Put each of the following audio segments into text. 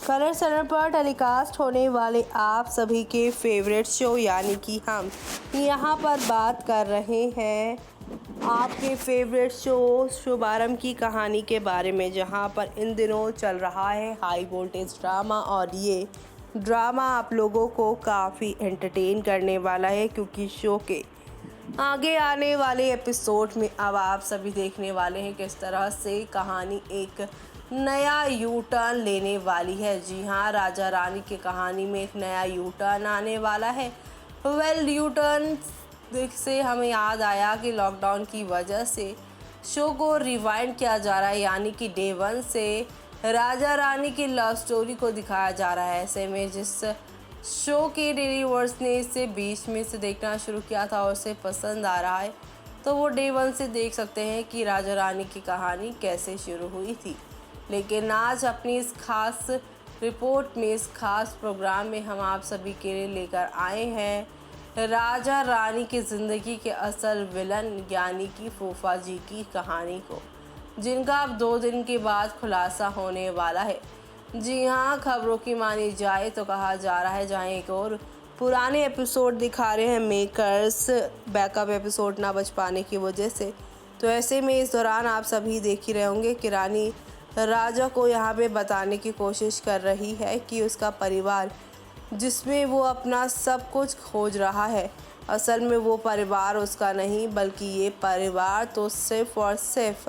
Colour channel पर telecast होने वाले आप सभी के फेवरेट शो यानी कि हम यहाँ पर बात कर रहे हैं आपके फेवरेट शो शुभारंभ की कहानी के बारे में, जहाँ पर इन दिनों चल रहा है हाई वोल्टेज ड्रामा। और ये ड्रामा आप लोगों को काफ़ी एंटरटेन करने वाला है, क्योंकि शो के आगे आने वाले एपिसोड में अब आप सभी देखने वाले हैं किस तरह से कहानी एक नया यू टर्न लेने वाली है। जी हाँ, राजा रानी की कहानी में एक नया यू टर्न आने वाला है। यू टर्न से हमें याद आया कि लॉकडाउन की वजह से शो को रिवाइंड किया जा रहा है, यानी कि डे 1 से राजा रानी की लव स्टोरी को दिखाया जा रहा है। ऐसे में जिस शो के डिलीवर्स ने इसे बीच में से देखना शुरू किया था और उसे पसंद आ रहा है, तो वो डे 1 से देख सकते हैं कि राजा रानी की कहानी कैसे शुरू हुई थी। लेकिन आज अपनी इस खास रिपोर्ट में, इस खास प्रोग्राम में हम आप सभी के लिए लेकर आए हैं राजा रानी की ज़िंदगी के असल विलन यानी कि फूफा जी की कहानी को, जिनका अब 2 दिन के बाद खुलासा होने वाला है। जी हाँ, खबरों की मानी जाए तो कहा जा रहा है, जहाँ एक और पुराने एपिसोड दिखा रहे हैं मेकर्स बैकअप एपिसोड ना बच पाने की वजह से। तो ऐसे में इस दौरान आप सभी देख ही रहे होंगे कि रानी राजा को यहाँ पे बताने की कोशिश कर रही है कि उसका परिवार जिसमें वो अपना सब कुछ खोज रहा है, असल में वो परिवार उसका नहीं, बल्कि ये परिवार तो सिर्फ़ और सिर्फ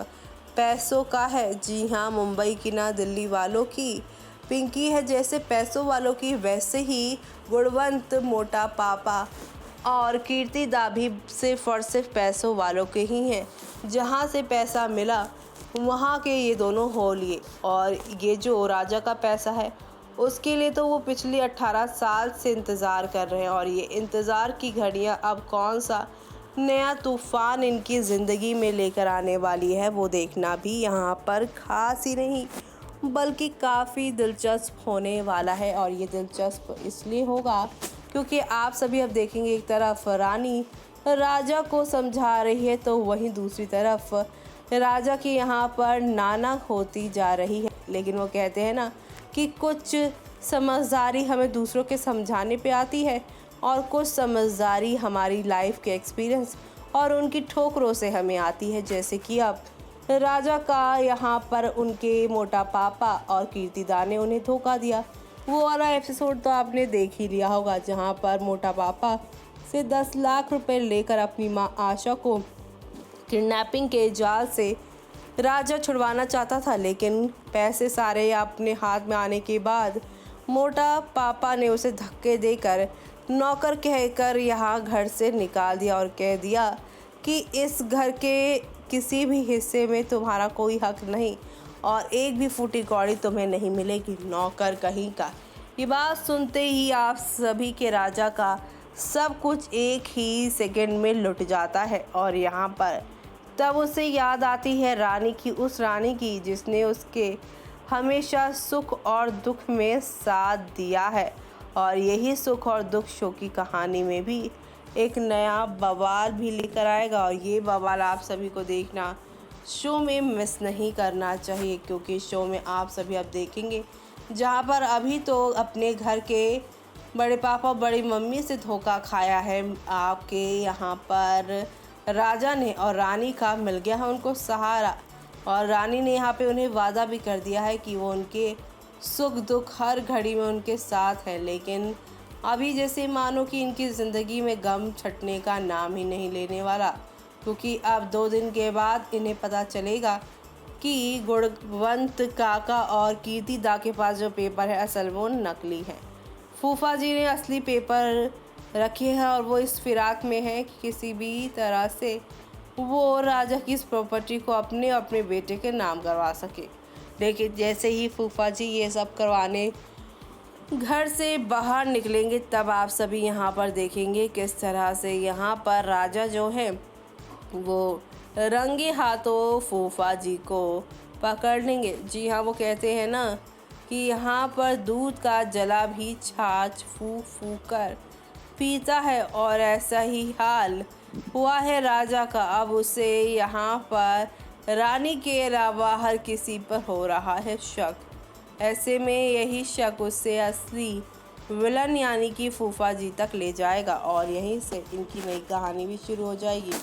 पैसों का है। जी हाँ, मुंबई की ना दिल्ली वालों की पिंकी है जैसे पैसों वालों की, वैसे ही गुणवंत मोटा पापा और कीर्ति दा भी सिर्फ और सिर्फ पैसों वालों के ही हैं। जहाँ से पैसा मिला वहाँ के ये दोनों हो लिए। और ये जो राजा का पैसा है उसके लिए तो वो पिछले 18 साल से इंतज़ार कर रहे हैं, और ये इंतज़ार की घड़ियाँ अब कौन सा नया तूफ़ान इनकी ज़िंदगी में लेकर आने वाली है, वो देखना भी यहाँ पर ख़ास ही नहीं बल्कि काफ़ी दिलचस्प होने वाला है। और ये दिलचस्प इसलिए होगा क्योंकि आप सभी अब देखेंगे, एक तरफ रानी राजा को समझा रही है तो वहीं दूसरी तरफ राजा की यहाँ पर नाना होती जा रही है। लेकिन वो कहते हैं ना कि कुछ समझदारी हमें दूसरों के समझाने पे आती है और कुछ समझदारी हमारी लाइफ के एक्सपीरियंस और उनकी ठोकरों से हमें आती है। जैसे कि अब राजा का यहाँ पर उनके मोटा पापा और कीर्तिदा ने उन्हें धोखा दिया। वो वाला एपिसोड तो आपने देख ही लिया होगा, जहाँ पर मोटा पापा से 10 लाख रुपए लेकर अपनी माँ आशा को किडनैपिंग के जाल से राजा छुड़वाना चाहता था। लेकिन पैसे सारे अपने हाथ में आने के बाद मोटा पापा ने उसे धक्के देकर नौकर कहकर यहाँ घर से निकाल दिया और कह दिया कि इस घर के किसी भी हिस्से में तुम्हारा कोई हक नहीं और एक भी फूटी कौड़ी तुम्हें नहीं मिलेगी, नौकर कहीं का। ये बात सुनते ही आप सभी के राजा का सब कुछ एक ही सेकंड में लुट जाता है। और यहाँ पर तब उसे याद आती है रानी की, उस रानी की जिसने उसके हमेशा सुख और दुख में साथ दिया है। और यही सुख और दुख शो की कहानी में भी एक नया बवाल भी लेकर आएगा, और ये बवाल आप सभी को देखना शो में मिस नहीं करना चाहिए, क्योंकि शो में आप सभी अब देखेंगे जहाँ पर अभी तो अपने घर के बड़े पापा बड़ी मम्मी से धोखा खाया है आपके यहाँ पर राजा ने, और रानी का मिल गया है उनको सहारा। और रानी ने यहाँ पे उन्हें वादा भी कर दिया है कि वो उनके सुख दुख हर घड़ी में उनके साथ है। लेकिन अभी जैसे मानो कि इनकी ज़िंदगी में गम छटने का नाम ही नहीं लेने वाला, क्योंकि अब 2 दिन के बाद इन्हें पता चलेगा कि गुणवंत काका और कीर्ति दा के पास जो पेपर है असल वो नकली है। फूफा जी ने असली पेपर रखे हैं और वो इस फिराक में है कि किसी भी तरह से वो राजा की इस प्रॉपर्टी को अपने बेटे के नाम करवा सके। लेकिन जैसे ही फूफा जी ये सब करवाने घर से बाहर निकलेंगे, तब आप सभी यहाँ पर देखेंगे किस तरह से यहाँ पर राजा जो है वो रंगे हाथों फूफा जी को पकड़ लेंगे। जी हाँ, वो कहते हैं ना कि यहाँ पर दूध का जला भी छाछ फूक फूक कर पीता है, और ऐसा ही हाल हुआ है राजा का। अब उसे यहाँ पर रानी के अलावा हर किसी पर हो रहा है शक। ऐसे में यही शक उससे असली विलन यानी कि फूफा जी तक ले जाएगा और यहीं से इनकी नई कहानी भी शुरू हो जाएगी।